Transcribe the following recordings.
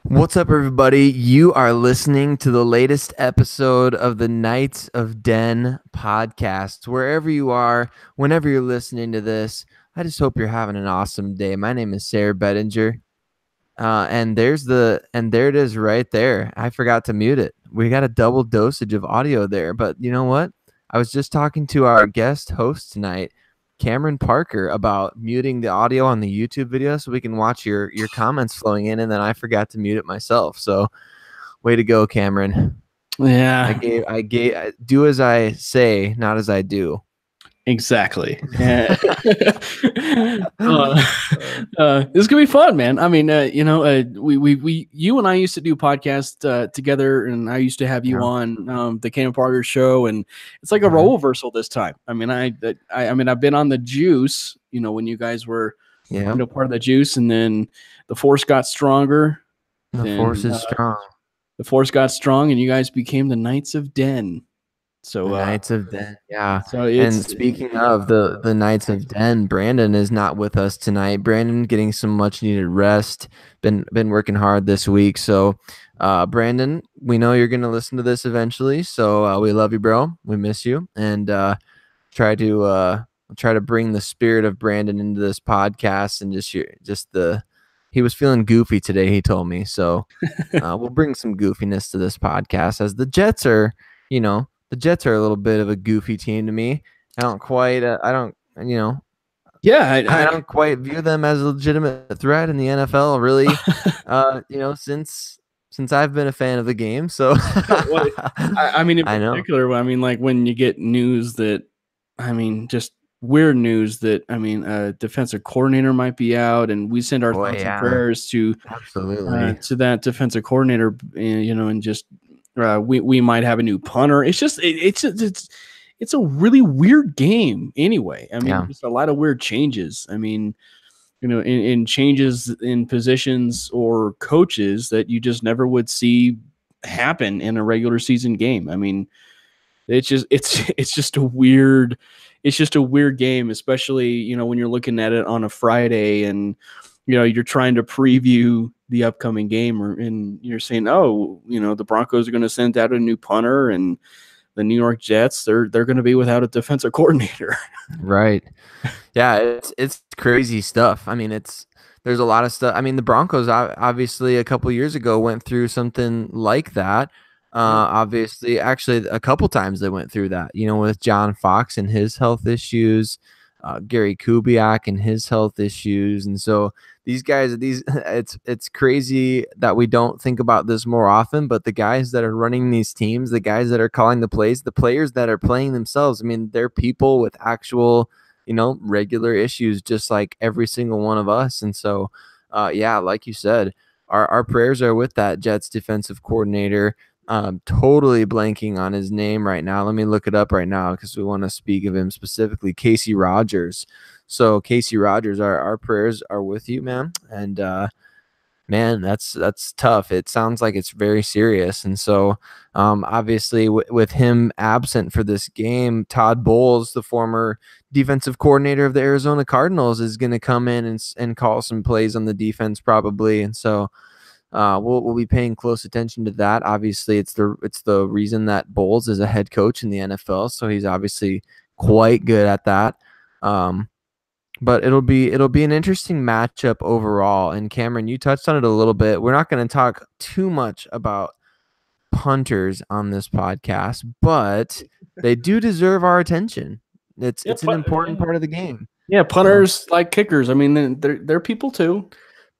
What's up, everybody? You are listening to the latest episode of the Knights of Den podcast. Wherever you are, whenever you're listening to this, I just hope you're having an awesome day. My name is Sayre Bedinger, and there it is right there. I forgot to mute it. We got a double dosage of audio there, but you know what? I was just talking to our guest host tonight, Cameron Parker, about muting the audio on the YouTube video so we can watch your comments flowing in, and then I forgot to mute it myself. So, way to go, Cameron. Yeah, I do as I say, not as I do. exactly. Yeah. This is gonna be fun, man. I mean, you and I used to do podcasts together, and I used to have you on the Cameron Parker show, and it's like a role reversal this time. I mean, I've been on the Juice, when you guys were, part of the Juice, and then the Force got stronger. The Force is strong. The Force got strong, and you guys became the Knights of Den. So Knights of Den, yeah. So and speaking of the Knights of Den, Brandon is not with us tonight. Brandon getting some much needed rest. Been working hard this week. So, Brandon, we know you're gonna listen to this eventually. So we love you, bro. We miss you, and try to bring the spirit of Brandon into this podcast and he was feeling goofy today. He told me so. We'll bring some goofiness to this podcast as the Jets are, the Jets are a little bit of a goofy team to me. I don't quite view them as a legitimate threat in the NFL, really. Since I've been a fan of the game. So in particular, like when you get news that, just weird news that, a defensive coordinator might be out, and we send our thoughts and prayers to that defensive coordinator, and just we might have a new punter. It's a really weird game anyway. Just a lot of weird changes. In changes in positions or coaches that you just never would see happen in a regular season game. It's just a weird game, especially, when you're looking at it on a Friday and, you're trying to preview the upcoming game, and you're saying, oh, the Broncos are going to send out a new punter, and the New York Jets, they're going to be without a defensive coordinator. Right. Yeah, it's crazy stuff. There's a lot of stuff. The Broncos obviously a couple years ago went through something like that. Obviously, actually, a couple times they went through that, with John Fox and his health issues, Gary Kubiak and his health issues. And so these guys, it's crazy that we don't think about this more often, but the guys that are running these teams, the guys that are calling the plays, the players that are playing themselves, they're people with actual, regular issues, just like every single one of us. And so, like you said, our prayers are with that Jets defensive coordinator. Totally blanking on his name right now. Let me look it up right now because we want to speak of him specifically. Casey Rogers. So Casey Rogers, our prayers are with you, man. And man, that's tough. It sounds like it's very serious. And so obviously with him absent for this game, Todd Bowles, the former defensive coordinator of the Arizona Cardinals, is going to come in and call some plays on the defense probably. And so we'll be paying close attention to that. Obviously, it's the reason that Bowles is a head coach in the NFL, so he's obviously quite good at that. But it'll be an interesting matchup overall. And Cameron, you touched on it a little bit. We're not going to talk too much about punters on this podcast, but they do deserve our attention. It's an important part of the game. Yeah, punters like kickers. They're people too.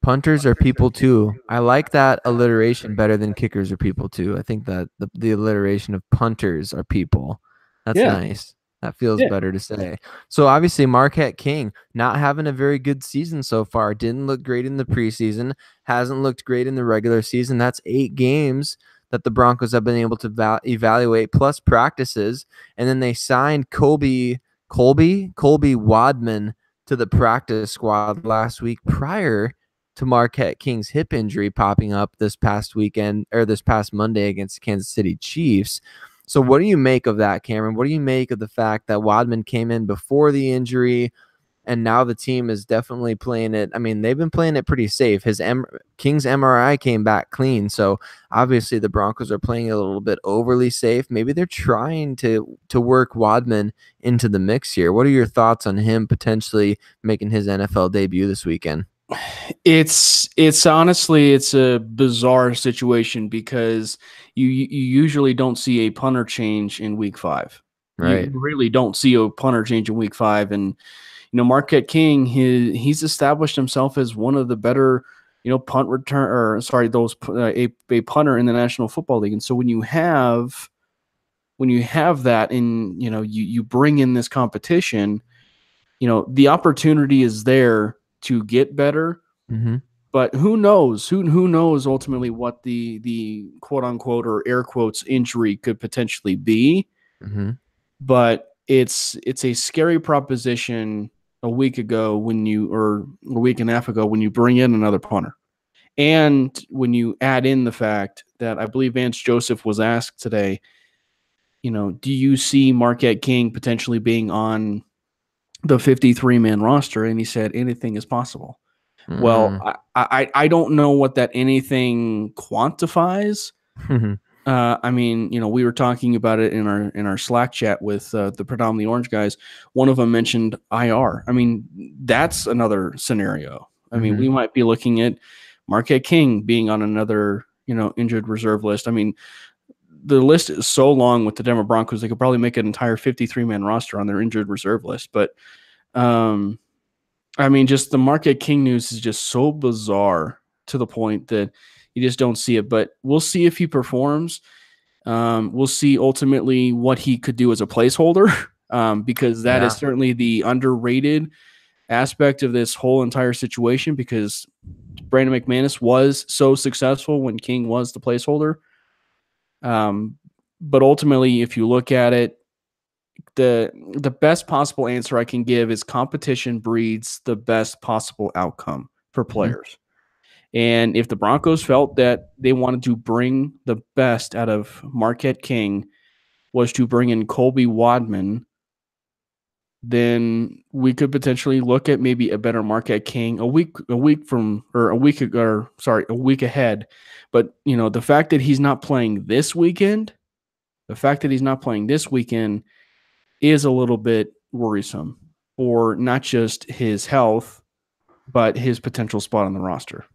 Punters are people too. I like that alliteration better than kickers are people too. I think that the alliteration of punters are people. That's nice. That feels better to say. So obviously Marquette King not having a very good season so far. Didn't look great in the preseason. Hasn't looked great in the regular season. That's 8 games that the Broncos have been able to evaluate plus practices. And then they signed Colby Wadman to the practice squad last week prior to Marquette King's hip injury popping up this past Monday against the Kansas City Chiefs. So what do you make of that, Cameron? What do you make of the fact that Wadman came in before the injury? And now the team is definitely playing it. I mean, they've been playing it pretty safe. King's MRI came back clean. So obviously the Broncos are playing it a little bit overly safe. Maybe they're trying to work Wadman into the mix here. What are your thoughts on him potentially making his NFL debut this weekend? It's honestly, it's a bizarre situation because you usually don't see a punter change in week 5. Right. You really don't see a punter change in week 5. And Marquette King, he's established himself as one of the better, punt return, or sorry, a punter in the National Football League. And so when you have that, and you bring in this competition, the opportunity is there to get better. Mm-hmm. But who knows? Who knows ultimately what the quote unquote or air quotes injury could potentially be? Mm-hmm. But it's a scary proposition a week ago or a week and a half ago when you bring in another punter. And when you add in the fact that I believe Vance Joseph was asked today, do you see Marquette King potentially being on the 53-man roster? And he said anything is possible. Mm-hmm. Well, I don't know what that anything quantifies. I mean, we were talking about it in our Slack chat with the predominantly orange guys. One of them mentioned IR. I mean, that's another scenario. I mean, we might be looking at Marquette King being on another, injured reserve list. I mean, the list is so long with the Denver Broncos, they could probably make an entire 53-man roster on their injured reserve list. But, I mean, just the Marquette King news is just so bizarre to the point that you just don't see it. But we'll see if he performs. We'll see ultimately what he could do as a placeholder, because that is certainly the underrated aspect of this whole entire situation, because Brandon McManus was so successful when King was the placeholder. But ultimately, if you look at it, the best possible answer I can give is competition breeds the best possible outcome for players. And if the Broncos felt that they wanted to bring the best out of Marquette King was to bring in Colby Wadman, then we could potentially look at maybe a better Marquette King a week ahead. But the fact that he's not playing this weekend, is a little bit worrisome for not just his health, but his potential spot on the roster.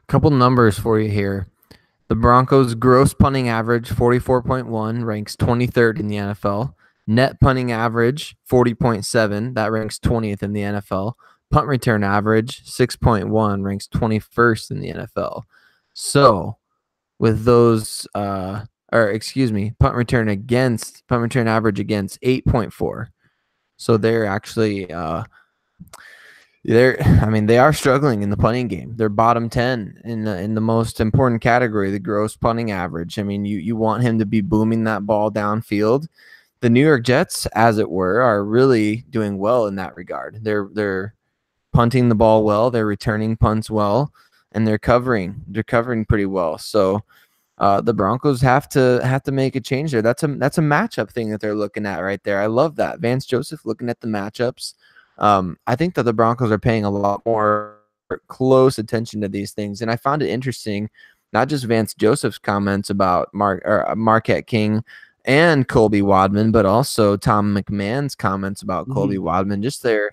Couple numbers for you here. The Broncos' gross punting average, 44.1, ranks 23rd in the NFL. Net punting average, 40.7, that ranks 20th in the NFL. Punt return average, 6.1, ranks 21st in the NFL. So, with those, punt return average against 8.4. So they're actually, they are struggling in the punting game. They're bottom 10 in the most important category, the gross punting average. I mean, you want him to be booming that ball downfield. The New York Jets, as it were, are really doing well in that regard. They're punting the ball well, they're returning punts well, and they're covering pretty well. So the Broncos have to make a change there. That's a matchup thing that they're looking at right there. I love that. Vance Joseph looking at the matchups. I think that the Broncos are paying a lot more close attention to these things, and I found it interesting, not just Vance Joseph's comments about Marquette King and Colby Wadman, but also Tom McMahon's comments about Colby Wadman. Just their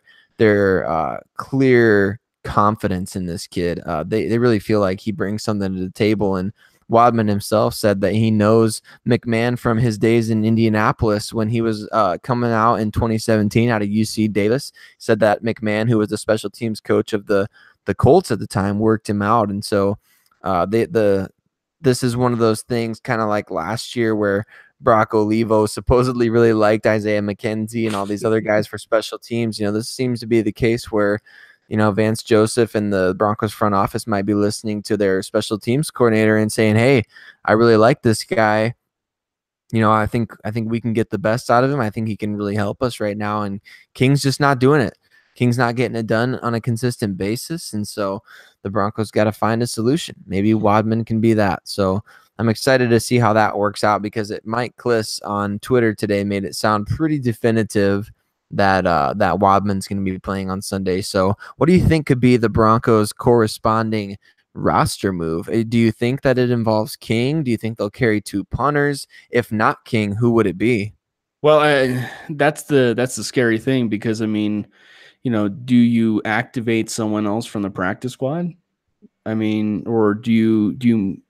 clear confidence in this kid. They really feel like he brings something to the table. And Wadman himself said that he knows McMahon from his days in Indianapolis when he was coming out in 2017 out of UC Davis. He said that McMahon, who was the special teams coach of the Colts at the time, worked him out. And so this is one of those things kind of like last year where Brock Olivo supposedly really liked Isaiah McKenzie and all these other guys for special teams. This seems to be the case where Vance Joseph and the Broncos front office might be listening to their special teams coordinator and saying, hey, I really like this guy. I think we can get the best out of him. I think he can really help us right now. And King's just not doing it. King's not getting it done on a consistent basis. And so the Broncos got to find a solution. Maybe Wadman can be that. So I'm excited to see how that works out, because Mike Kliss on Twitter today made it sound pretty definitive that Wadman's going to be playing on Sunday. So, what do you think could be the Broncos' corresponding roster move? Do you think that it involves King? Do you think they'll carry 2 punters? If not King, who would it be? Well, that's the scary thing, because I mean, do you activate someone else from the practice squad? I mean, or do you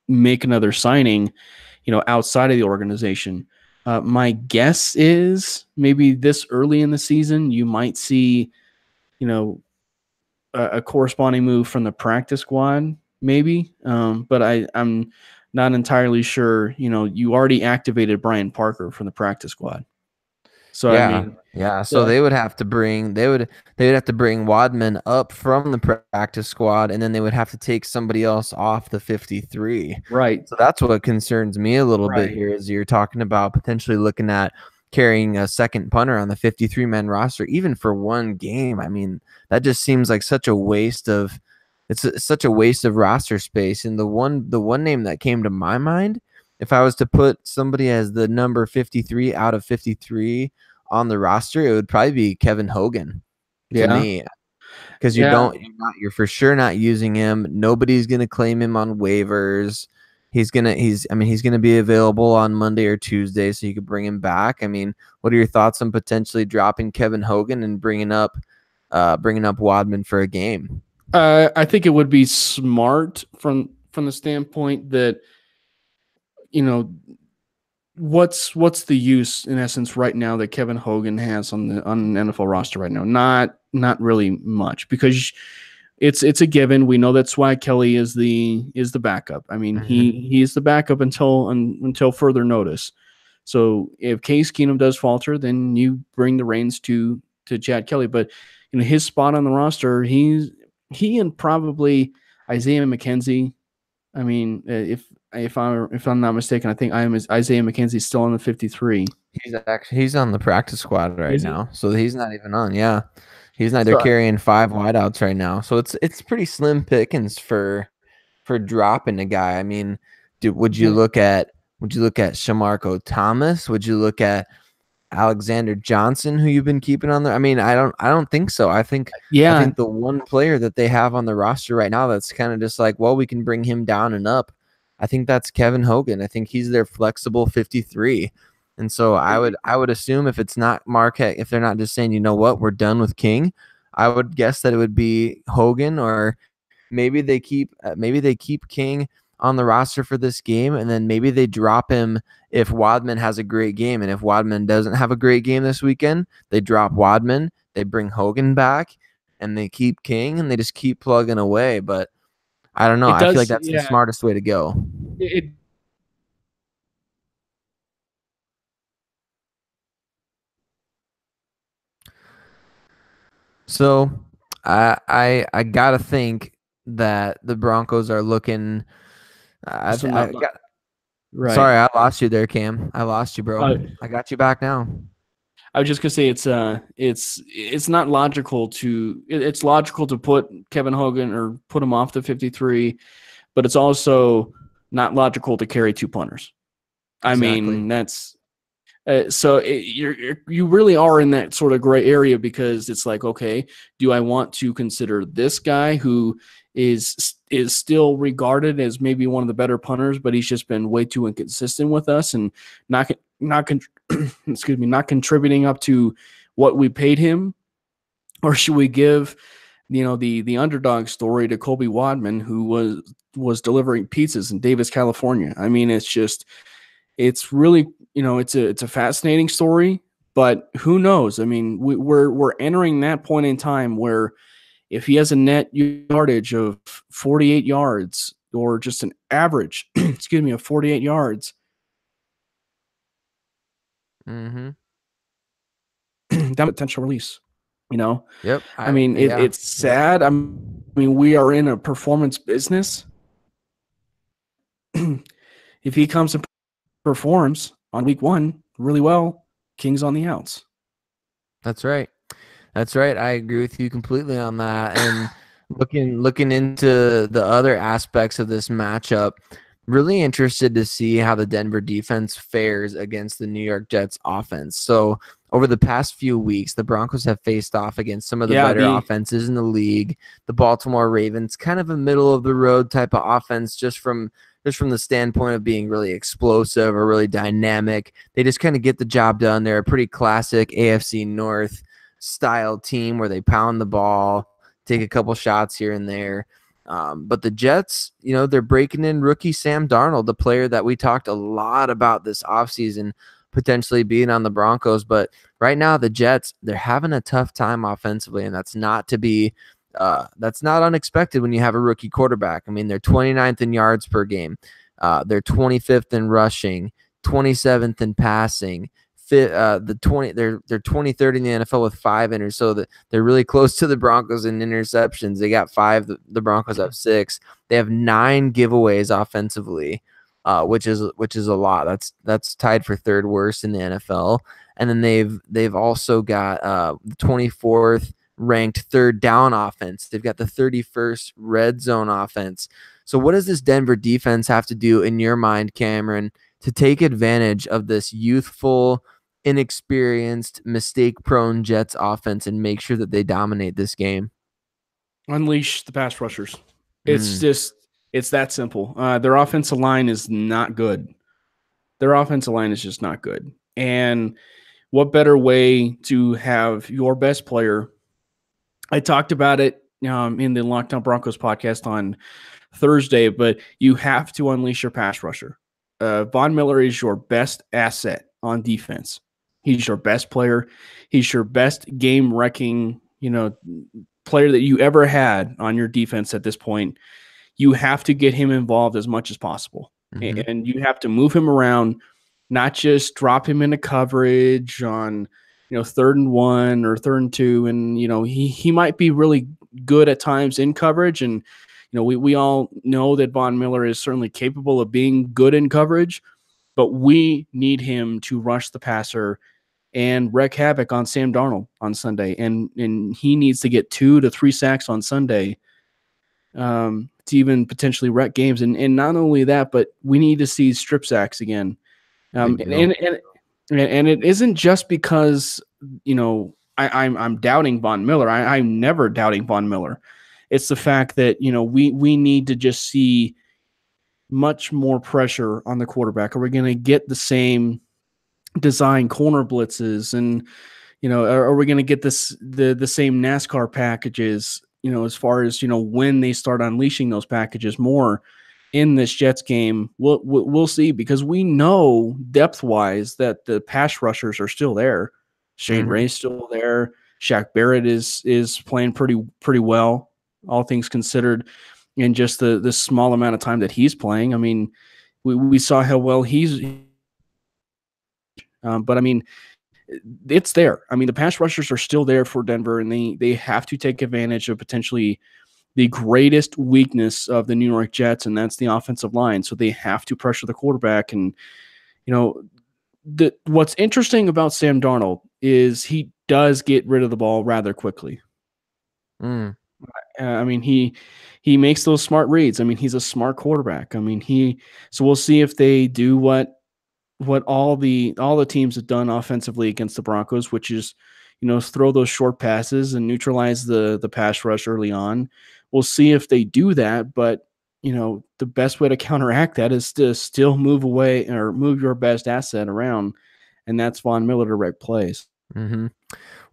make another signing, outside of the organization? My guess is maybe this early in the season, you might see, a corresponding move from the practice squad, maybe. But I'm not entirely sure. You already activated Brian Parker from the practice squad. So, I Yeah, mean, yeah. So they would have to bring they would have to bring Wadman up from the practice squad, and then they would have to take somebody else off the 53. right, So that's what concerns me a little bit right. here, is you're talking about potentially looking at carrying a second punter on the 53-man roster, even for one game. I mean, that just seems like such a waste of such a waste of roster space. And the one name that came to my mind, if I was to put somebody as the number 53 out of 53 on the roster, it would probably be Kevin Hogan to Yeah. me, because Yeah. you're for sure not using him. Nobody's gonna claim him on waivers. He's gonna be available on Monday or Tuesday, so you could bring him back. I mean, what are your thoughts on potentially dropping Kevin Hogan and bringing up Wadman for a game? I think it would be smart from the standpoint that, you know, what's the use in essence right now that Kevin Hogan has on an NFL roster right now? Not really much, because it's a given. We know that Swag Kelly is the backup. I mean, he's the backup until further notice. So if Case Keenum does falter, then you bring the reins to Chad Kelly. But his spot on the roster, he and probably Isaiah McKenzie. I mean, if I'm not mistaken, I think Isaiah McKenzie's still on the 53. He's on the practice squad right Is he? now, so he's not even on. Yeah, he's not. They're So carrying 5 wideouts right now, so it's pretty slim pickings for dropping a guy. I mean, would you look at Shamarko Thomas? Would you look at Alexander Johnson, who you've been keeping on there? I mean, I don't think so. I think the one player that they have on the roster right now that's kind of just like, well, we can bring him down and up. I think that's Kevin Hogan. I think he's their flexible 53. And so I would assume, if it's not Marquette, if they're not just saying, you know what, we're done with King, I would guess that it would be Hogan, or maybe they keep King on the roster for this game, and then maybe they drop him if Wadman has a great game. And if Wadman doesn't have a great game this weekend, they drop Wadman, they bring Hogan back, and they keep King, and they just keep plugging away. But I don't know. it I feel like does, that's the yeah. smartest way to go. It So I gotta think that the Broncos are looking. so not right. Sorry, I lost you there, Cam. I lost you, bro. Uh, I got you back now. I was just gonna say it's not logical to it's logical to put Kevin Hogan or put him off the 53, but it's also not logical to carry 2 punters. I Exactly. mean, that's you really are in that sort of gray area, because it's like, okay, do I want to consider this guy who is still regarded as maybe one of the better punters, but he's just been way too inconsistent with us and not excuse me, not contributing up to what we paid him? Or should we give the underdog story to Colby Wadman, who was delivering pizzas in Davis, California? I mean, it's really, it's a fascinating story, but who knows? I mean, we're entering that point in time where if he has a net yardage of 48 yards, or just an average, excuse me, of 48 yards, Mm-hmm. that potential release. Yep. I mean, Yeah. it's sad. I mean, we are in a performance business. If he comes and performs on week 1 really well, King's on the outs. That's right. That's right. I agree with you completely on that. And looking into the other aspects of this matchup, really interested to see how the Denver defense fares against the New York Jets offense. So over the past few weeks, the Broncos have faced off against some of the better offenses in the league. The Baltimore Ravens, kind of a middle of the road type of offense, just from the standpoint of being really explosive or really dynamic. They just kind of get the job done. They're a pretty classic AFC North style team where they pound the ball, take a couple shots here and there. But the Jets, they're breaking in rookie Sam Darnold, the player that we talked a lot about this offseason, potentially being on the Broncos. But right now, the Jets, they're having a tough time offensively, and that's not unexpected when you have a rookie quarterback. I mean, they're 29th in yards per game. They're 25th in rushing, 27th in passing. They're 23rd in the NFL with 5 interceptions, so they're really close to the Broncos in interceptions. They got 5. The Broncos have 6. They have 9 giveaways offensively, which is a lot. That's tied for 3rd worst in the NFL. And then they've also got the 24th ranked 3rd down offense. They've got the 31st red zone offense. So what does this Denver defense have to do in your mind, Cameron, to take advantage of this youthful, inexperienced, mistake-prone Jets offense and make sure that they dominate this game? Unleash the pass rushers. It's that simple. Their offensive line is not good. Their offensive line is just not good. And what better way to have your best player? I talked about it in the Lockdown Broncos podcast on Thursday, but you have to unleash your pass rusher. Von Miller is your best asset on defense. He's your best player. He's your best game-wrecking, player that you ever had on your defense at this point. You have to get him involved as much as possible. Mm-hmm. And you have to move him around, not just drop him into coverage on, 3rd and 1 or 3rd and 2. And, he might be really good at times in coverage. And, we all know that Von Miller is certainly capable of being good in coverage, but we need him to rush the passer and wreak havoc on Sam Darnold on Sunday. And he needs to get 2 to 3 sacks on Sunday to even potentially wreck games. And not only that, but we need to see strip sacks again. And it isn't just because, I'm doubting Von Miller. I'm never doubting Von Miller. It's the fact that, we need to just see much more pressure on the quarterback. Are we going to get the same design corner blitzes? And, are we going to get the same NASCAR packages, as far as, when they start unleashing those packages more in this Jets game? We'll see, because we know depth-wise that the pass rushers are still there. Shane Ray's still there. Shaq Barrett is playing pretty well, all things considered, in just the small amount of time that he's playing. I mean, we saw how well he's but I mean, it's there. I mean, the pass rushers are still there for Denver, and they have to take advantage of potentially the greatest weakness of the New York Jets, and that's the offensive line. So they have to pressure the quarterback. And, what's interesting about Sam Darnold is he does get rid of the ball rather quickly. I mean, he makes those smart reads. I mean, he's a smart quarterback. I mean, so we'll see if they do what all the teams have done offensively against the Broncos, which is, throw those short passes and neutralize the pass rush early on. We'll see if they do that, but the best way to counteract that is to still move away or move your best asset around, and that's Von Miller to wreck plays. Mm-hmm.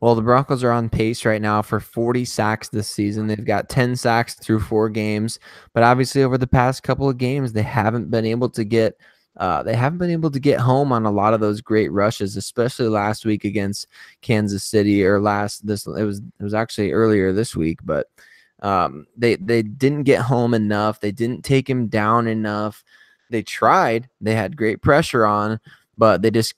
Well, the Broncos are on pace right now for 40 sacks this season. They've got 10 sacks through 4 games, but obviously over the past couple of games, they haven't been able to get home on a lot of those great rushes, especially last week against Kansas City, or it was actually earlier this week, but they didn't get home enough. They didn't take him down enough. They tried. They had great pressure on, but they just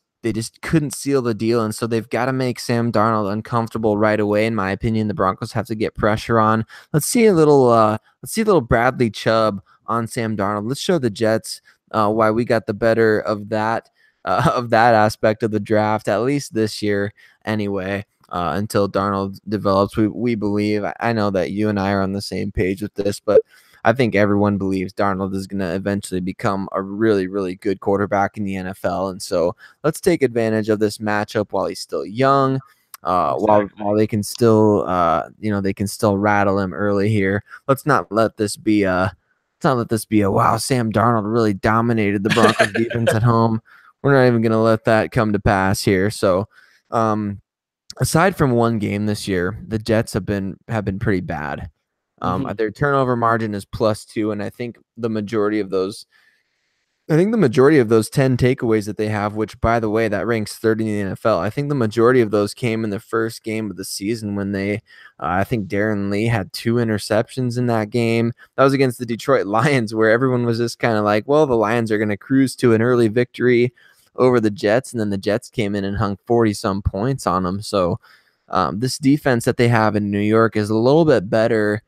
couldn't seal the deal. And so they've got to make Sam Darnold uncomfortable right away. In my opinion, the Broncos have to get pressure on. Let's see a little Bradley Chubb on Sam Darnold. Let's show the Jets why we got the better of that aspect of the draft, at least this year anyway, until Darnold develops. We believe. I know that you and I are on the same page with this, but I think everyone believes Darnold is going to eventually become a really, really good quarterback in the NFL. And so let's take advantage of this matchup while he's still young. While they can still they can still rattle him early here. Let's not let this be a wow, Sam Darnold really dominated the Broncos defense at home. We're not even going to let that come to pass here. So aside from one game this year, the Jets have been pretty bad. Their turnover margin is +2, and I think the majority of those 10 takeaways that they have, which, by the way, that ranks 30 in the NFL, I think the majority of those came in the first game of the season when I think Darren Lee had 2 interceptions in that game. That was against the Detroit Lions, where everyone was just kind of like, well, the Lions are going to cruise to an early victory over the Jets, and then the Jets came in and hung 40-some points on them. So this defense that they have in New York is a little bit better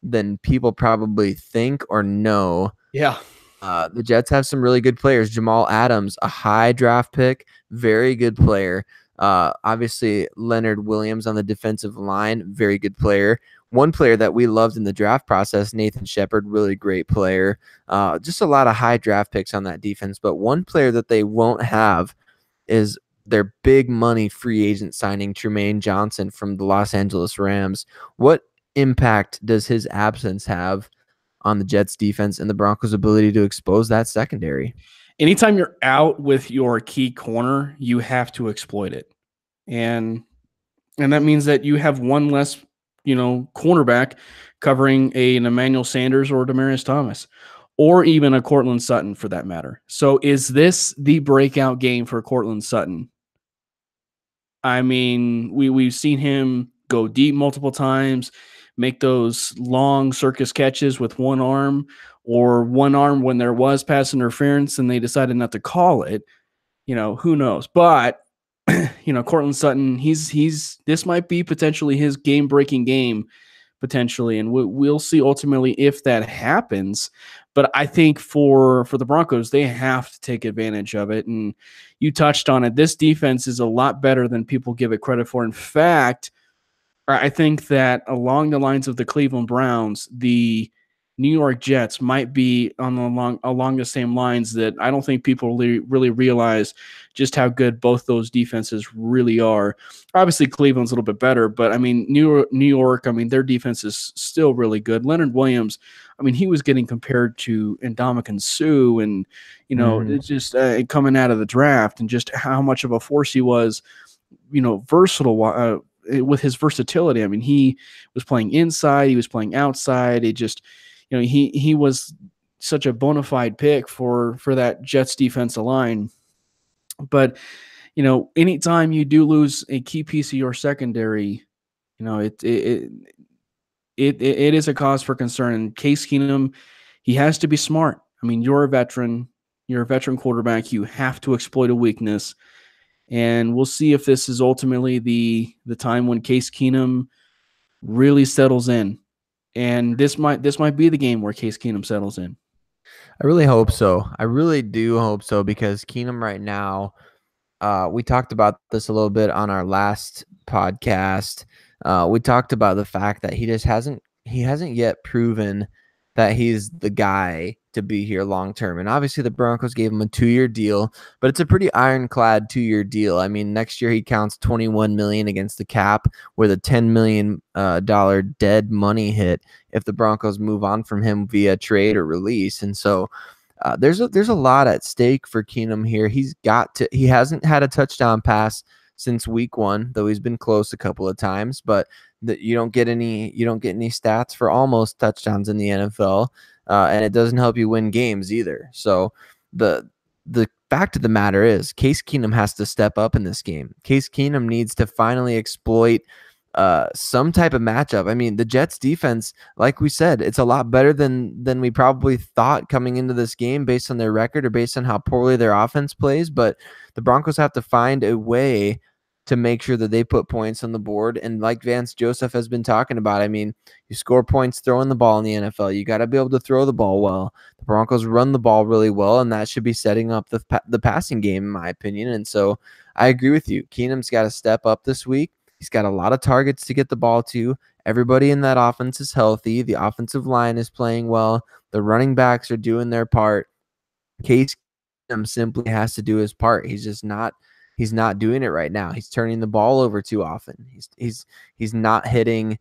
than people probably think or know. Yeah. The Jets have some really good players. Jamal Adams, a high draft pick, very good player. Obviously, Leonard Williams on the defensive line, very good player. One player that we loved in the draft process, Nathan Shepard, really great player. Just a lot of high draft picks on that defense. But one player that they won't have is their big money free agent signing, Trumaine Johnson from the Los Angeles Rams. What impact does his absence have on the Jets defense and the Broncos' ability to expose that secondary? Anytime you're out with your key corner, you have to exploit it. And that means that you have one less, cornerback covering an Emmanuel Sanders or Demaryius Thomas, or even a Courtland Sutton for that matter. So is this the breakout game for Courtland Sutton? I mean, we've seen him go deep multiple times, make those long circus catches with one arm, or one arm when there was pass interference and they decided not to call it. Who knows? But Courtland Sutton, this might be potentially his game-breaking game, potentially, and we'll see ultimately if that happens. But I think for the Broncos, they have to take advantage of it. And you touched on it. This defense is a lot better than people give it credit for. In fact, I think that along the lines of the Cleveland Browns, the New York Jets might be along the same lines that I don't think people really realize just how good both those defenses really are. Obviously, Cleveland's a little bit better, but I mean, New York, I mean, their defense is still really good. Leonard Williams, I mean, he was getting compared to Ndamukong Suh, and it's just coming out of the draft, and just how much of a force he was, versatile. With his versatility, I mean, he was playing inside, he was playing outside. It just, he was such a bona fide pick for that Jets defensive line. But, anytime you do lose a key piece of your secondary, it is a cause for concern. And Case Keenum, he has to be smart. I mean, you're a veteran quarterback. You have to exploit a weakness. And we'll see if this is ultimately the time when Case Keenum really settles in. And this might be the game where Case Keenum settles in. I really hope so. I really do hope so, because Keenum right now, we talked about this a little bit on our last podcast. We talked about the fact that he hasn't yet proven that he's the guy to be here long term. And obviously the Broncos gave him a 2-year deal, but it's a pretty ironclad 2-year deal. I mean, next year he counts $21 million against the cap with a $10 million dead money hit if the Broncos move on from him via trade or release. And so there's a lot at stake for Keenum here. He hasn't had a touchdown pass since week 1, though he's been close a couple of times, but you don't get any stats for almost touchdowns in the NFL, and it doesn't help you win games either. So the fact of the matter is, Case Keenum has to step up in this game. Case Keenum needs to finally exploit some type of matchup. I mean, the Jets defense, like we said, it's a lot better than we probably thought coming into this game based on their record or based on how poorly their offense plays. But the Broncos have to find a way to make sure that they put points on the board. And like Vance Joseph has been talking about, I mean, you score points throwing the ball in the NFL. You got to be able to throw the ball well. The Broncos run the ball really well, and that should be setting up the passing game, in my opinion. And so I agree with you. Keenum's got to step up this week. He's got a lot of targets to get the ball to. Everybody in that offense is healthy. The offensive line is playing well. The running backs are doing their part. Case Keenum simply has to do his part. He's not doing it right now. He's turning the ball over too often. He's not hitting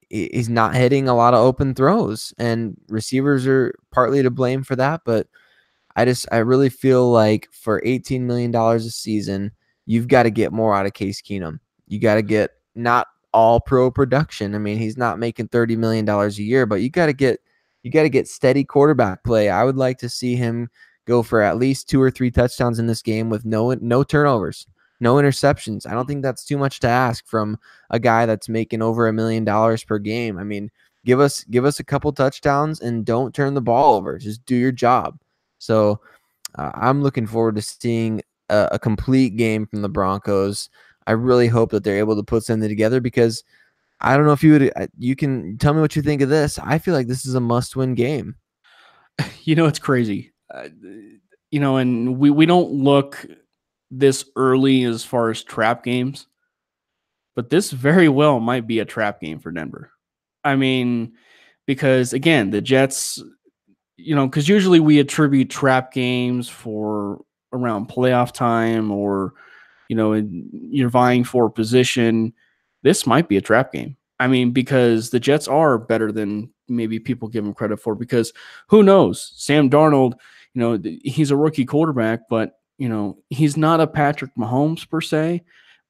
he's not hitting a lot of open throws, and receivers are partly to blame for that, but I really feel like for $18 million a season, you've got to get more out of Case Keenum. You got to get not all pro production. I mean, he's not making $30 million a year, but you got to get steady quarterback play. I would like to see him go for at least 2 or 3 touchdowns in this game with no turnovers, no interceptions. I don't think that's too much to ask from a guy that's making over $1 million per game. I mean, give us a couple touchdowns and don't turn the ball over. Just do your job. So I'm looking forward to seeing a complete game from the Broncos. I really hope that they're able to put something together, because I don't know if you can tell me what you think of this. I feel like this is a must-win game. It's crazy. And we don't look this early as far as trap games, but this very well might be a trap game for Denver. I mean, because again, the Jets, because usually we attribute trap games for around playoff time, or, you're vying for position. This might be a trap game. I mean, because the Jets are better than maybe people give them credit for, because who knows? Sam Darnold, he's a rookie quarterback, but, he's not a Patrick Mahomes per se.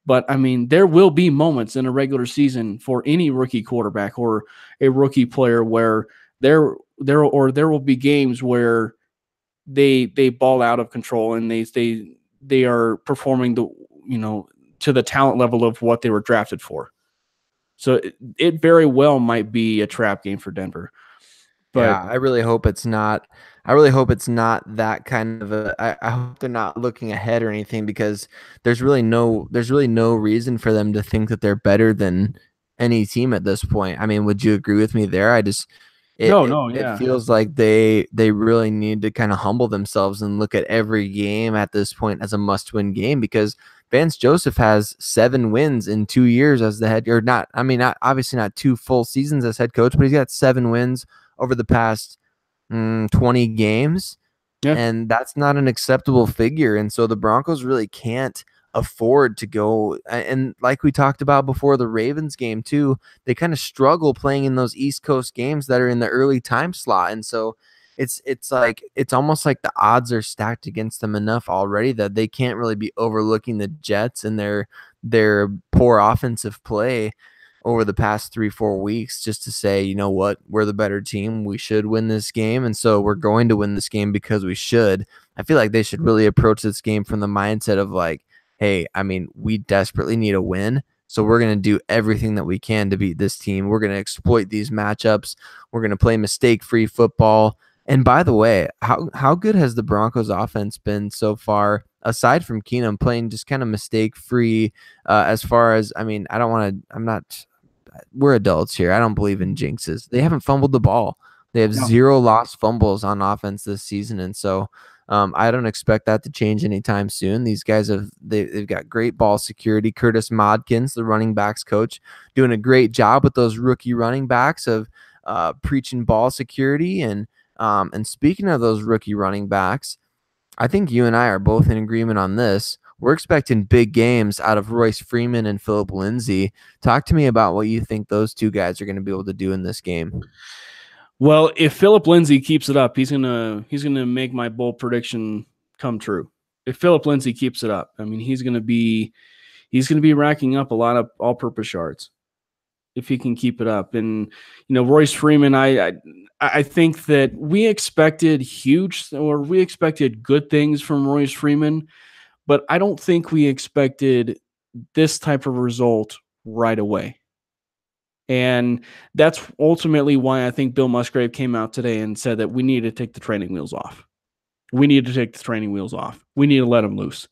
But I mean, there will be moments in a regular season for any rookie quarterback or a rookie player where there will be games where they ball out of control and they are performing to the talent level of what they were drafted for. So it very well might be a trap game for Denver. But yeah, I really hope it's not. I really hope it's not that kind of I hope they're not looking ahead or anything, because there's really no reason for them to think that they're better than any team at this point. I mean, would you agree with me there? It feels like they really need to kind of humble themselves and look at every game at this point as a must-win game, because Vance Joseph has 7 wins in 2 years as the head, or not. I mean, obviously not 2 full seasons as head coach, but he's got 7 wins over the past 20 games. Yeah. And that's not an acceptable figure. And so the Broncos really can't afford to go. And like we talked about before the Ravens game too, they kind of struggle playing in those East Coast games that are in the early time slot. And so it's almost like the odds are stacked against them enough already that they can't really be overlooking the Jets and their poor offensive play over the past 3-4 weeks, just to say, you know what, we're the better team. We should win this game. And so we're going to win this game because we should. I feel like they should really approach this game from the mindset of like, hey, I mean, we desperately need a win. So we're going to do everything that we can to beat this team. We're going to exploit these matchups. We're going to play mistake-free football. And by the way, how good has the Broncos offense been so far, aside from Keenum playing just kind of mistake-free, as far as, I mean, we're adults here. I don't believe in jinxes. They haven't fumbled the ball. They have 0 lost fumbles on offense this season. And so I don't expect that to change anytime soon. These guys they've got great ball security. Curtis Modkins, the running backs coach, doing a great job with those rookie running backs of preaching ball security. And speaking of those rookie running backs, I think you and I are both in agreement on this. We're expecting big games out of Royce Freeman and Phillip Lindsay. Talk to me about what you think those two guys are going to be able to do in this game. Well, if Phillip Lindsay keeps it up, he's gonna make my bold prediction come true. If Phillip Lindsay keeps it up, I mean, he's gonna be racking up a lot of all-purpose yards if he can keep it up. And Royce Freeman, I think that we expected good things from Royce Freeman, but I don't think we expected this type of result right away. And that's ultimately why I think Bill Musgrave came out today and said that we need to take the training wheels off. We need to take the training wheels off. We need to let him loose.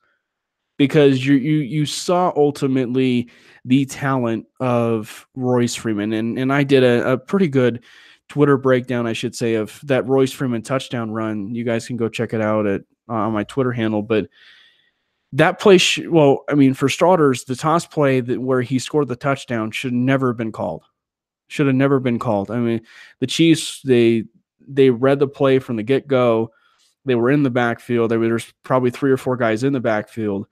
Because you saw ultimately the talent of Royce Freeman. And I did a pretty good Twitter breakdown, I should say, of that Royce Freeman touchdown run. You guys can go check it out on my Twitter handle. But that play, for starters, the toss play where he scored the touchdown should never have been called. Should have never been called. I mean, the Chiefs, they read the play from the get-go. They were in the backfield. There's probably 3 or 4 guys in the backfield.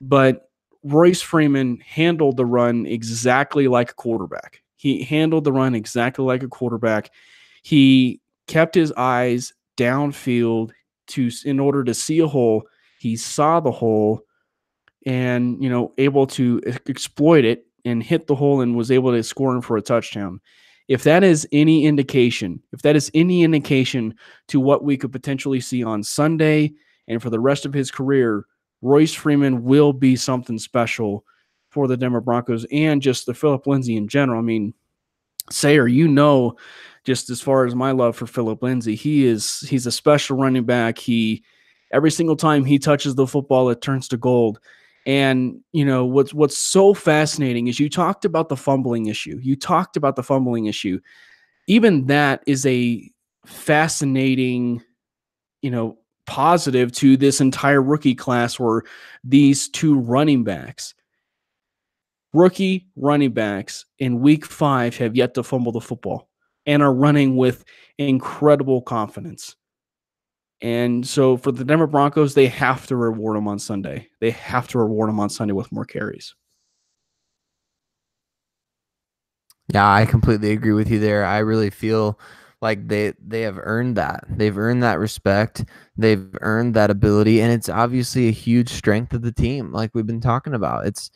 But Royce Freeman handled the run exactly like a quarterback. He handled the run exactly like a quarterback. He kept his eyes downfield in order to see a hole. He saw the hole and, able to exploit it and hit the hole and was able to score him for a touchdown. If that is any indication to what we could potentially see on Sunday and for the rest of his career, Royce Freeman will be something special for the Denver Broncos and just the Phillip Lindsay in general. I mean, Sayre, just as far as my love for Phillip Lindsay, he's a special running back. Every single time he touches the football, it turns to gold. And, what's so fascinating is you talked about the fumbling issue. Even that is a fascinating, positive to this entire rookie class, where these 2 rookie running backs in week 5 have yet to fumble the football and are running with incredible confidence. And so for the Denver Broncos, they have to reward them on Sunday. With more carries. Yeah, I completely agree with you there. I really feel like they have earned that. They've earned that respect. They've earned that ability, and it's obviously a huge strength of the team, like we've been talking about. It's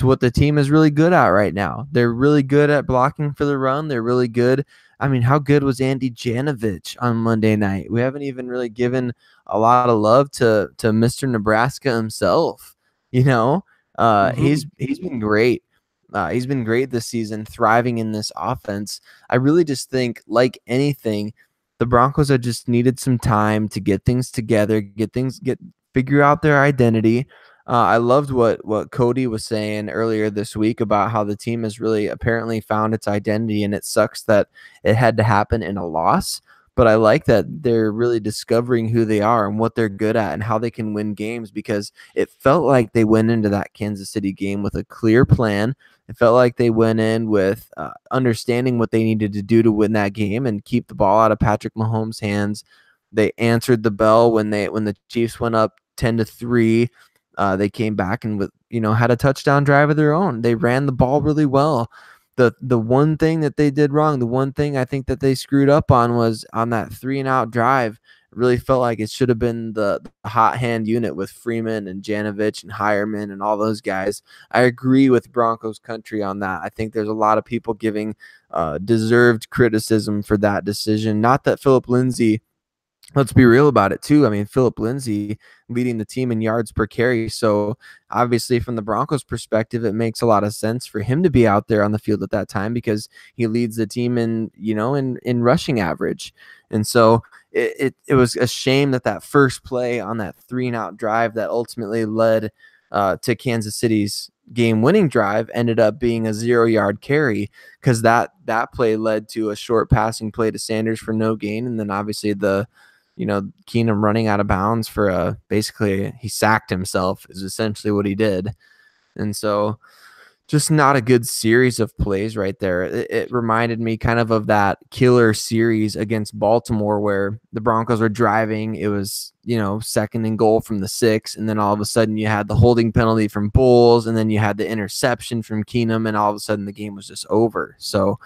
what the team is really good at right now. They're really good at blocking for the run. They're really good. I mean, how good was Andy Janovich on Monday night? We haven't even really given a lot of love to Mr. Nebraska himself. He's been great. He's been great this season, thriving in this offense. I really just think, like anything, the Broncos have just needed some time to get things together, figure out their identity. I loved what Cody was saying earlier this week about how the team has really apparently found its identity, and it sucks that it had to happen in a loss. But I like that they're really discovering who they are and what they're good at and how they can win games, because it felt like they went into that Kansas City game with a clear plan. It felt like they went in with understanding what they needed to do to win that game and keep the ball out of Patrick Mahomes' hands. They answered the bell when the Chiefs went up 10-3. They came back and had a touchdown drive of their own. They ran the ball really well. The one thing that they did wrong, the one thing I think that they screwed up on, was on that 3-and-out drive. It really felt like it should have been the hot hand unit with Freeman and Janovich and Hireman and all those guys. I agree with Broncos country on that. I think there's a lot of people giving deserved criticism for that decision. Not that Phillip Lindsay, let's be real about it too. I mean, Phillip Lindsay leading the team in yards per carry. So obviously from the Broncos perspective, it makes a lot of sense for him to be out there on the field at that time, because he leads the team in rushing average. And so it was a shame that first play on that 3-and-out drive that ultimately led to Kansas City's game-winning drive ended up being a 0-yard carry, because that play led to a short passing play to Sanders for no gain. And then obviously Keenum running out of bounds for basically he sacked himself is essentially what he did. And so just not a good series of plays right there. It reminded me kind of that killer series against Baltimore where the Broncos were driving. It was, 2nd and goal from the 6. And then all of a sudden you had the holding penalty from Bowles, and then you had the interception from Keenum, and all of a sudden the game was just over. So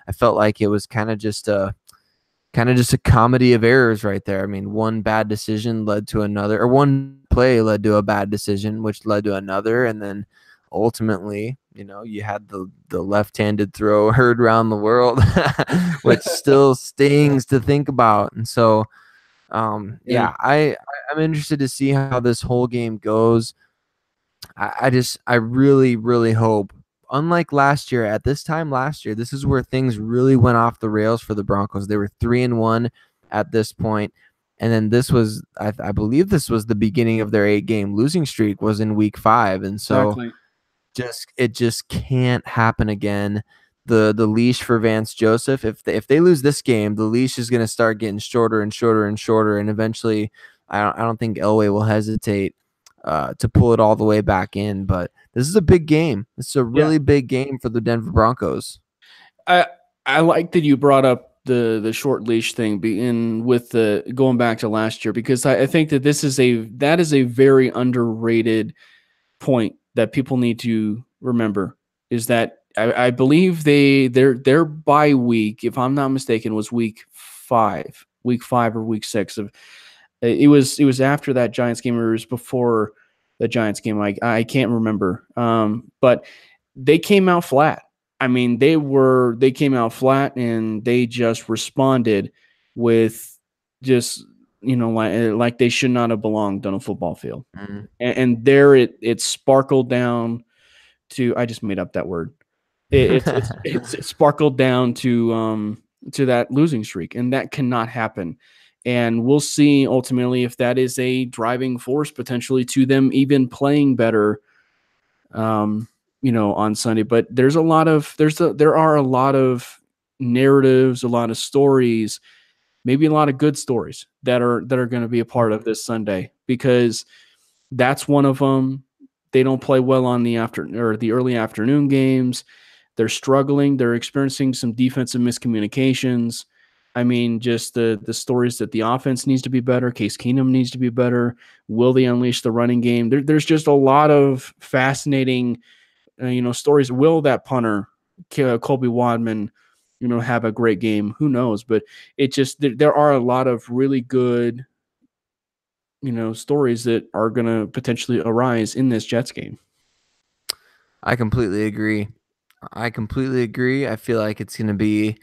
I felt like it was kind of just a comedy of errors right there. I mean, one bad decision led to another, or one play led to a bad decision, which led to another. And then ultimately, you had the left-handed throw heard around the world, which still stings to think about. And so, I'm interested to see how this whole game goes. I really, really hope, unlike last year, at this time last year, this is where things really went off the rails for the Broncos. They were 3-1 at this point, and then this was, I believe, this was the beginning of their 8-game losing streak, was in week 5, and so it just can't happen again. The leash for Vance Joseph, if they lose this game, the leash is going to start getting shorter and shorter and shorter, and eventually, I don't think Elway will hesitate to pull it all the way back in. But this is a big game. It's a Yeah. really big game for the Denver Broncos. I like that you brought up the short leash thing in with the going back to last year, because I think that that is a very underrated point that people need to remember, is that I believe their bye week, if I'm not mistaken, was week five or week six of it was after that Giants game, or it was before the Giants game. I can't remember. But they came out flat. I mean, they came out flat, and they just responded with just like they should not have belonged on a football field. Mm. And there it sparkled down to, I just made up that word. It sparkled down to that losing streak, and that cannot happen. And we'll see ultimately if that is a driving force potentially to them even playing better, on Sunday. But there are a lot of narratives, a lot of stories, maybe a lot of good stories that are going to be a part of this Sunday, because that's one of them. They don't play well on the early afternoon games. They're struggling. They're experiencing some defensive miscommunications. I mean, just the stories that the offense needs to be better. Case Keenum needs to be better. Will they unleash the running game? There's just a lot of fascinating, stories. Will that punter, Colby Wadman, have a great game? Who knows? But there are a lot of really good, stories that are going to potentially arise in this Jets game. I completely agree. I feel like it's going to be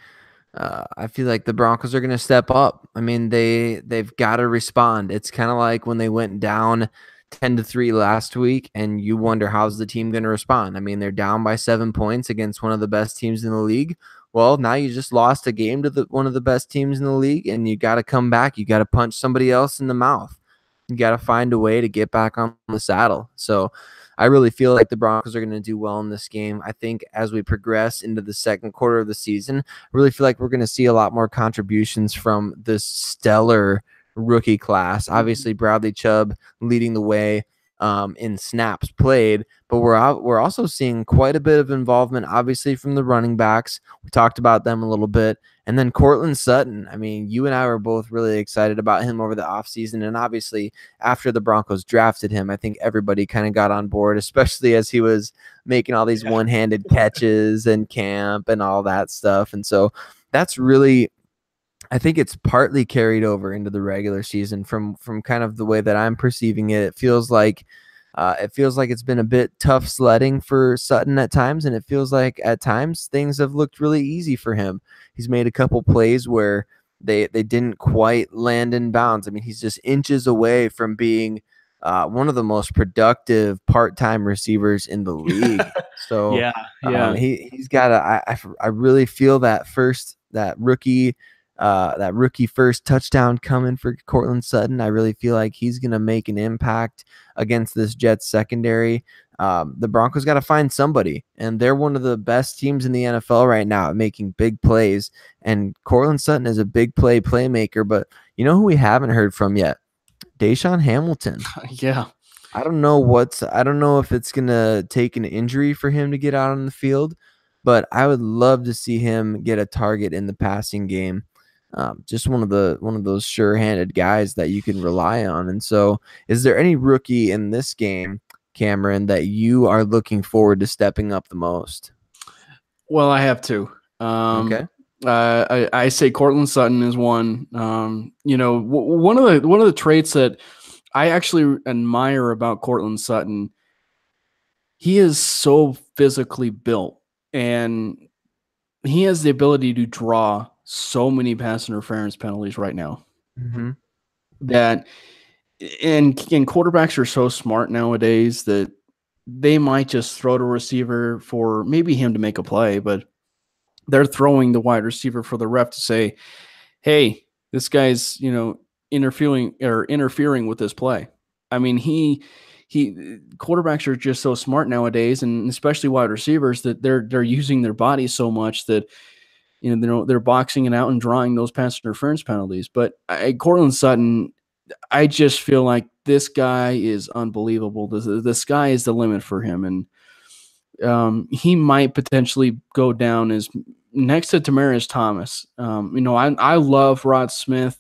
I feel like the Broncos are going to step up. I mean, they've got to respond. It's kind of like when they went down 10-3 last week, and you wonder how's the team going to respond. I mean, they're down by 7 points against one of the best teams in the league. Well, now you just lost a game to one of the best teams in the league, and you got to come back. You got to punch somebody else in the mouth. You got to find a way to get back on the saddle. So I really feel like the Broncos are going to do well in this game. I think as we progress into the second quarter of the season, I really feel like we're going to see a lot more contributions from this stellar rookie class. Obviously, Bradley Chubb leading the way in snaps played, but we're also seeing quite a bit of involvement, obviously, from the running backs. We talked about them a little bit. And then Courtland Sutton. I mean, you and I were both really excited about him over the offseason. And obviously, after the Broncos drafted him, I think everybody kind of got on board, especially as he was making all these one-handed catches in camp and all that stuff. And so that's really, I think it's partly carried over into the regular season from kind of the way that I'm perceiving it. It feels like it's been a bit tough sledding for Sutton at times, and it feels like at times things have looked really easy for him. He's made a couple plays where they didn't quite land in bounds. I mean, he's just inches away from being one of the most productive part-time receivers in the league. So he's got I really feel that rookie first touchdown coming for Courtland Sutton. I really feel like he's going to make an impact against this Jets secondary. The Broncos got to find somebody, and they're one of the best teams in the NFL right now at making big plays. And Courtland Sutton is a big playmaker, but you know who we haven't heard from yet? Deshaun Hamilton. Yeah. I don't know if it's going to take an injury for him to get out on the field, but I would love to see him get a target in the passing game. Just one of those sure-handed guys that you can rely on. And so, is there any rookie in this game, Cameron, that you are looking forward to stepping up the most? Well, I have two. Okay. I say Courtland Sutton is one. One of the traits that I actually admire about Courtland Sutton, he is so physically built, and he has the ability to draw so many pass interference penalties right now. Mm-hmm. And quarterbacks are so smart nowadays that they might just throw to receiver for maybe him to make a play, but they're throwing the wide receiver for the ref to say, hey, this guy's, interfering with this play. I mean, quarterbacks are just so smart nowadays, and especially wide receivers, that they're using their bodies so much that they're boxing it out and drawing those pass interference penalties. But Courtland Sutton, I just feel like this guy is unbelievable. The sky is the limit for him, and he might potentially go down as next to Demaryius Thomas. I love Rod Smith.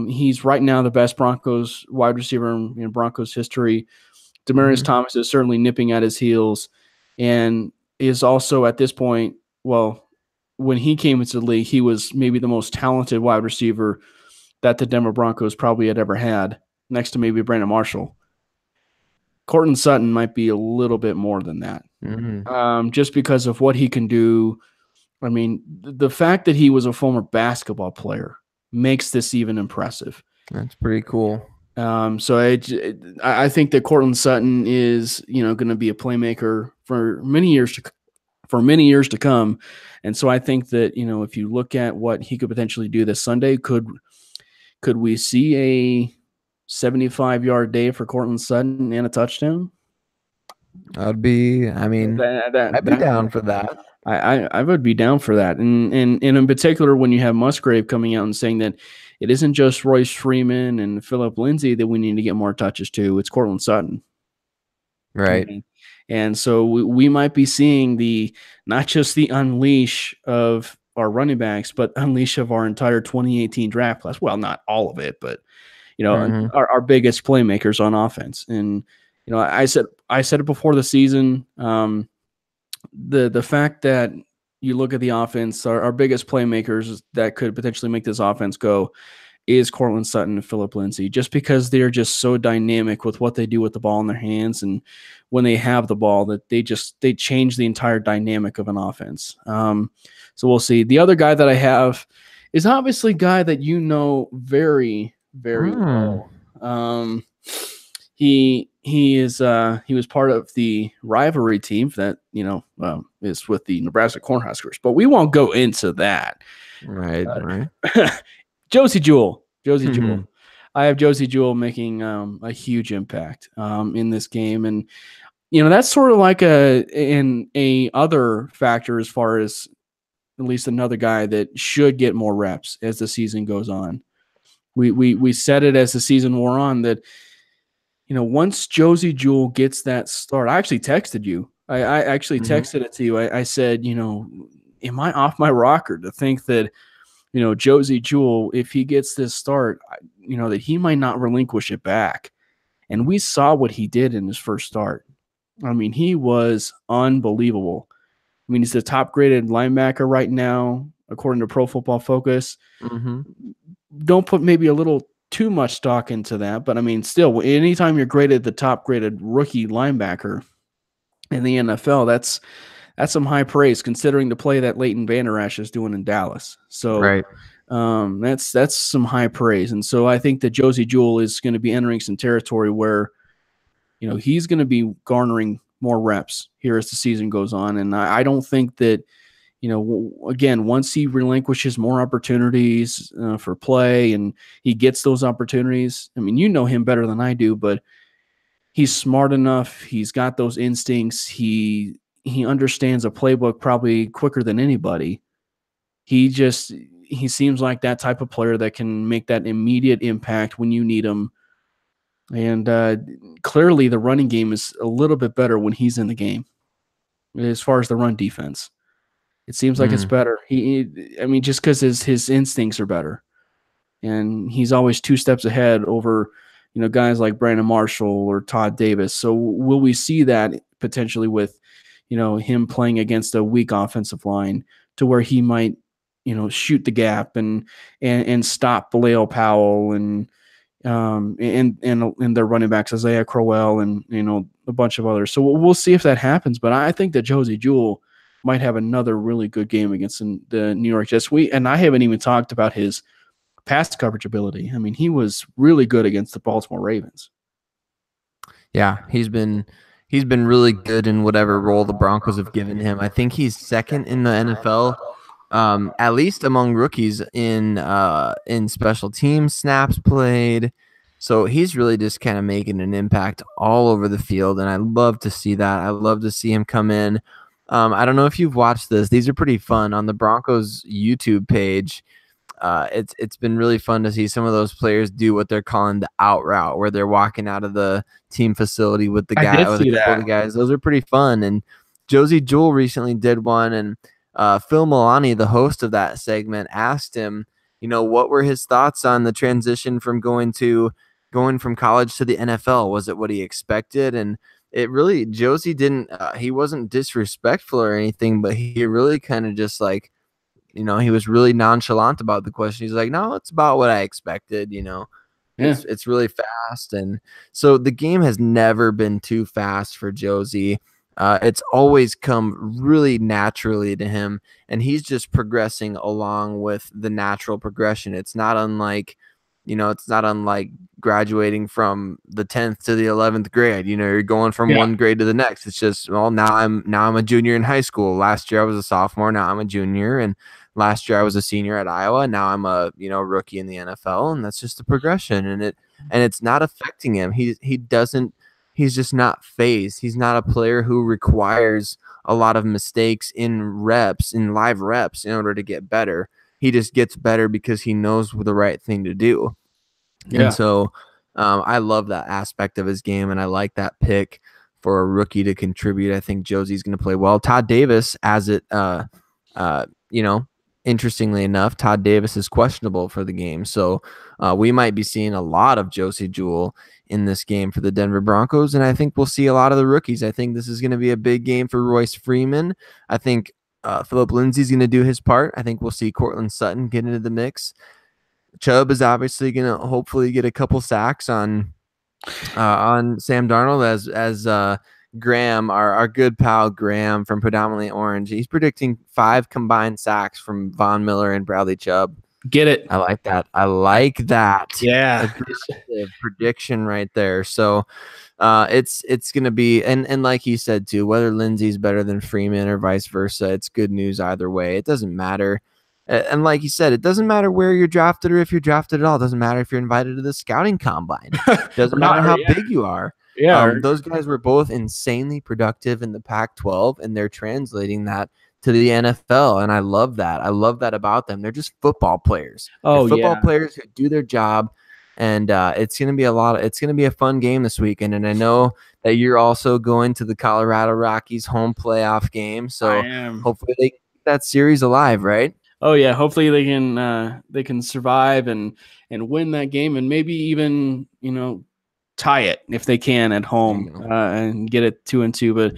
He's right now the best Broncos wide receiver in Broncos history. Demaryius Thomas is certainly nipping at his heels, and is also at this point, well, when he came into the league, he was maybe the most talented wide receiver that the Denver Broncos probably had ever had, next to maybe Brandon Marshall. Courtland Sutton might be a little bit more than that, just because of what he can do. I mean, the fact that he was a former basketball player makes this even impressive. That's pretty cool. So I think that Courtland Sutton is, going to be a playmaker for many years to come. And so I think that, if you look at what he could potentially do this Sunday, could we see a 75-yard day for Courtland Sutton and a touchdown? I'd be down for that. I would be down for that. And in particular, when you have Musgrave coming out and saying that it isn't just Royce Freeman and Phillip Lindsay that we need to get more touches to, it's Courtland Sutton. Right. And so we might be seeing not just the unleash of our running backs, but unleash of our entire 2018 draft class. Well, not all of it, but our biggest playmakers on offense. And I said it before the season. The fact that you look at the offense, our biggest playmakers that could potentially make this offense go is Courtland Sutton and Phillip Lindsay, just because they're just so dynamic with what they do with the ball in their hands, and when they have the ball, that they change the entire dynamic of an offense. So we'll see. The other guy that I have is obviously a guy that very, very well. He was part of the rivalry team that is with the Nebraska Cornhuskers, but we won't go into that. Right. Josie Jewell. I have Josie Jewell making a huge impact in this game, and that's sort of like a other factor as far as at least another guy that should get more reps as the season goes on. We said it as the season wore on that once Josie Jewell gets that start, I actually texted you. I actually texted it to you. I said, am I off my rocker to think that Josie Jewell, if he gets this start, that he might not relinquish it back. And we saw what he did in his first start. I mean, he was unbelievable. I mean, he's the top graded linebacker right now, according to Pro Football Focus. Don't put maybe a little too much stock into that, but I mean, still, anytime you're graded the top graded rookie linebacker in the NFL, that's some high praise considering the play that Leighton Vander Esch is doing in Dallas. So that's some high praise. And so I think that Josie Jewell is going to be entering some territory where, he's going to be garnering more reps here as the season goes on. And I don't think that, again, once he relinquishes more opportunities for play and he gets those opportunities, I mean, him better than I do, but he's smart enough. He's got those instincts. He understands a playbook probably quicker than anybody. He seems like that type of player that can make that immediate impact when you need him. And clearly the running game is a little bit better when he's in the game as far as the run defense. It seems like it's better. Just because his instincts are better. And he's always 2 steps ahead over, guys like Brandon Marshall or Todd Davis. So will we see that potentially with, him playing against a weak offensive line to where he might, shoot the gap and stop Bilal Powell and their running backs, Isaiah Crowell and, a bunch of others. So we'll see if that happens. But I think that Josie Jewell might have another really good game against the New York Jets. And I haven't even talked about his pass coverage ability. I mean, he was really good against the Baltimore Ravens. Yeah, he's been really good in whatever role the Broncos have given him. I think he's second in the NFL, at least among rookies in special team snaps played. So he's really just kind of making an impact all over the field, and I love to see that. I love to see him come in. I don't know if you've watched this. These are pretty fun on the Broncos YouTube page. it's been really fun to see some of those players do what they're calling the out route, where they're walking out of the team facility with the guy with a couple of the guys. Those are pretty fun. And Josie Jewell recently did one, and Phil Milani, the host of that segment, asked him, what were his thoughts on the transition from going from college to the NFL? Was it what he expected? And it really, Josie didn't, he wasn't disrespectful or anything, but he really kind of just like, he was really nonchalant about the question. He's like, no, it's about what I expected. It's really fast. And so the game has never been too fast for Josie. It's always come really naturally to him, and he's just progressing along with the natural progression. It's not unlike graduating from the 10th to the 11th grade. You're going from one grade to the next. It's just, well, now I'm a junior in high school. Last year I was a sophomore. Now I'm a junior. And last year I was a senior at Iowa. Now I'm a, rookie in the NFL. And that's just the progression. And it's not affecting him. He's just not phased. He's not a player who requires a lot of mistakes in live reps in order to get better. He just gets better because he knows the right thing to do. Yeah. And so I love that aspect of his game, and I like that pick for a rookie to contribute. I think Josie's going to play well. Todd Davis, interestingly enough, Todd Davis is questionable for the game. So we might be seeing a lot of Josie Jewell in this game for the Denver Broncos, and I think we'll see a lot of the rookies. I think this is going to be a big game for Royce Freeman. I think Philip Lindsay's going to do his part. I think we'll see Cortland Sutton get into the mix. Chubb is obviously going to hopefully get a couple sacks on Sam Darnold, as Graham, our good pal Graham from Predominantly Orange. He's predicting 5 combined sacks from Von Miller and Bradley Chubb. Get it? I like that. Yeah. Prediction right there. So it's going to be, and like you said too, whether Lindsay's better than Freeman or vice versa, it's good news either way. It doesn't matter. And like you said, it doesn't matter where you're drafted or if you're drafted at all. It doesn't matter if you're invited to the scouting combine. It doesn't matter how big you are. Yeah. Those guys were both insanely productive in the Pac-12, and they're translating that to the NFL. And I love that. I love that about them. They're just football players. Oh, they're football players who do their job. And it's going to be a fun game this weekend. And I know that you're also going to the Colorado Rockies home playoff game. So hopefully they keep that series alive, right? Oh yeah, hopefully they can survive and win that game, and maybe even tie it if they can at home and get it 2-2. But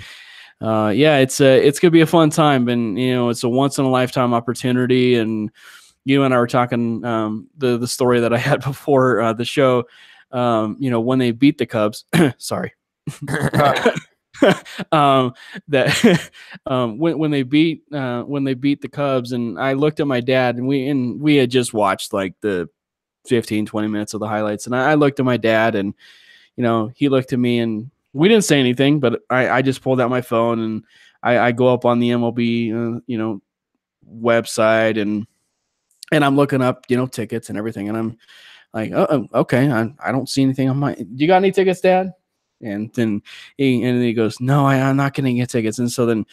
it's gonna be a fun time, and it's a once in a lifetime opportunity. And you and I were talking the story that I had before the show. When they beat the Cubs. Sorry. When they beat the Cubs, and I looked at my dad, and we had just watched like the 15-20 minutes of the highlights, and I looked at my dad, and he looked at me, and we didn't say anything, but I just pulled out my phone, and I go up on the MLB website, and I'm looking up tickets and everything, and I'm like, okay, I don't see anything on my. Do you got any tickets, Dad? And then he goes, no, I'm not going to get tickets. And so then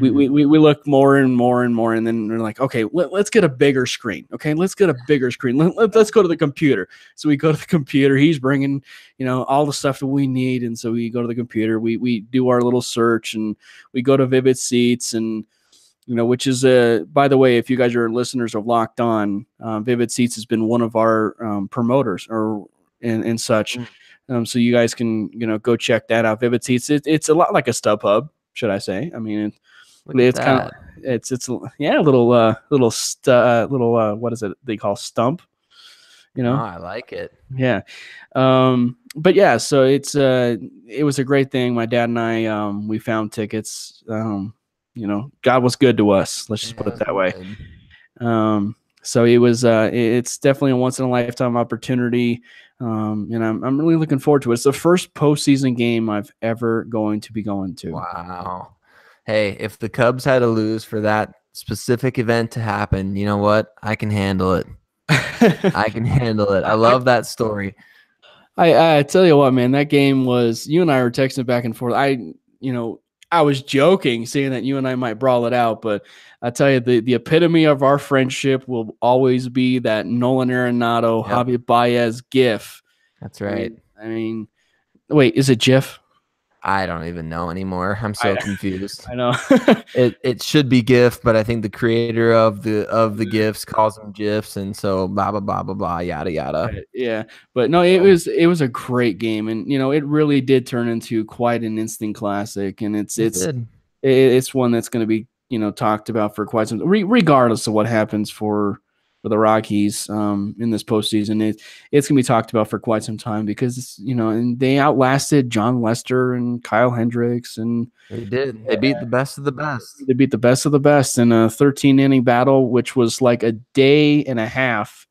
we look more and more and more. And then we're like, okay, let's get a bigger screen. Okay, let's get a bigger screen. Let's go to the computer. So we go to the computer. He's bringing, all the stuff that we need. And so we go to the computer. We do our little search, and we go to Vivid Seats, and which is by the way, if you guys are listeners of Locked On, Vivid Seats has been one of our promoters and such. So you guys can, go check that out. Vivid Seats. It's a lot like a StubHub, should I say? I mean, it's kind of a little what is it they call stump? I like it. Yeah. But yeah, so it was a great thing. My dad and I we found tickets. God was good to us. Let's just put it that way. So it was it's definitely a once in a lifetime opportunity. And I'm really looking forward to it. It's the first postseason game I've ever going to be going to. Wow. Hey, if the Cubs had to lose for that specific event to happen, you know what? I can handle it. I can handle it. I love that story. I tell you what, man, that game was, you and I were texting back and forth. I was joking, saying that you and I might brawl it out, but I tell you, the epitome of our friendship will always be that Nolan Arenado, Javier Baez gif. That's right. I mean, wait, is it GIF? I don't even know anymore. I'm so confused. I know. it should be GIF, but I think the creator of the GIFs calls them GIFs, and so blah blah blah blah blah yada yada. Yeah, but no, it was a great game, and it really did turn into quite an instant classic, and it's one that's going to be talked about for quite some, regardless of what happens for the Rockies in this postseason. It's going to be talked about for quite some time because and they outlasted John Lester and Kyle Hendricks, and they did. They beat the best of the best. They beat the best of the best in a 13-inning battle, which was like a day and a half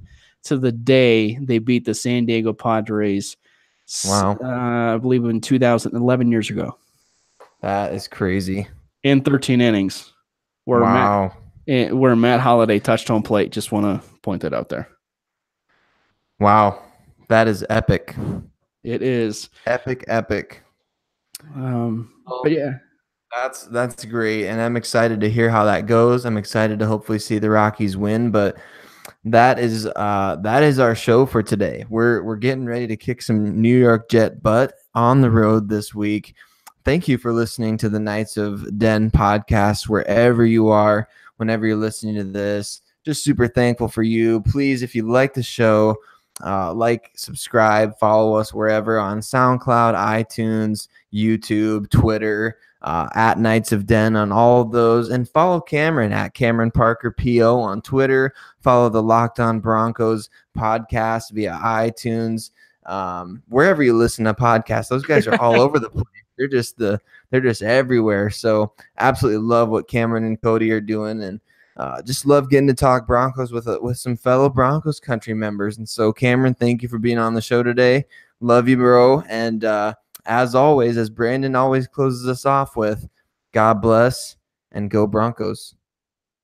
to the day they beat the San Diego Padres. Wow. I believe in 2011 years ago. That is crazy. In 13 innings. Where Matt Holliday touched home plate. Just want to point that out there. Wow. That is epic. It is. Epic. But yeah. That's great, and I'm excited to hear how that goes. I'm excited to hopefully see the Rockies win, but that is our show for today. We're getting ready to kick some New York Jet butt on the road this week. Thank you for listening to the Knights of Den podcast, wherever you are, whenever you're listening to this. Just super thankful for you. Please, if you like the show, subscribe, follow us wherever on SoundCloud, iTunes, YouTube, Twitter, at Knights of Den on all of those, and follow Cameron at Cameron Parker PO on Twitter. Follow the Locked On Broncos podcast via iTunes, wherever you listen to podcasts. Those guys are all over the place. They're just everywhere. So absolutely love what Cameron and Cody are doing, and just love getting to talk Broncos with some fellow Broncos country members. And so, Cameron, thank you for being on the show today. Love you, bro. And as always, as Brandon always closes us off with, God bless and go Broncos.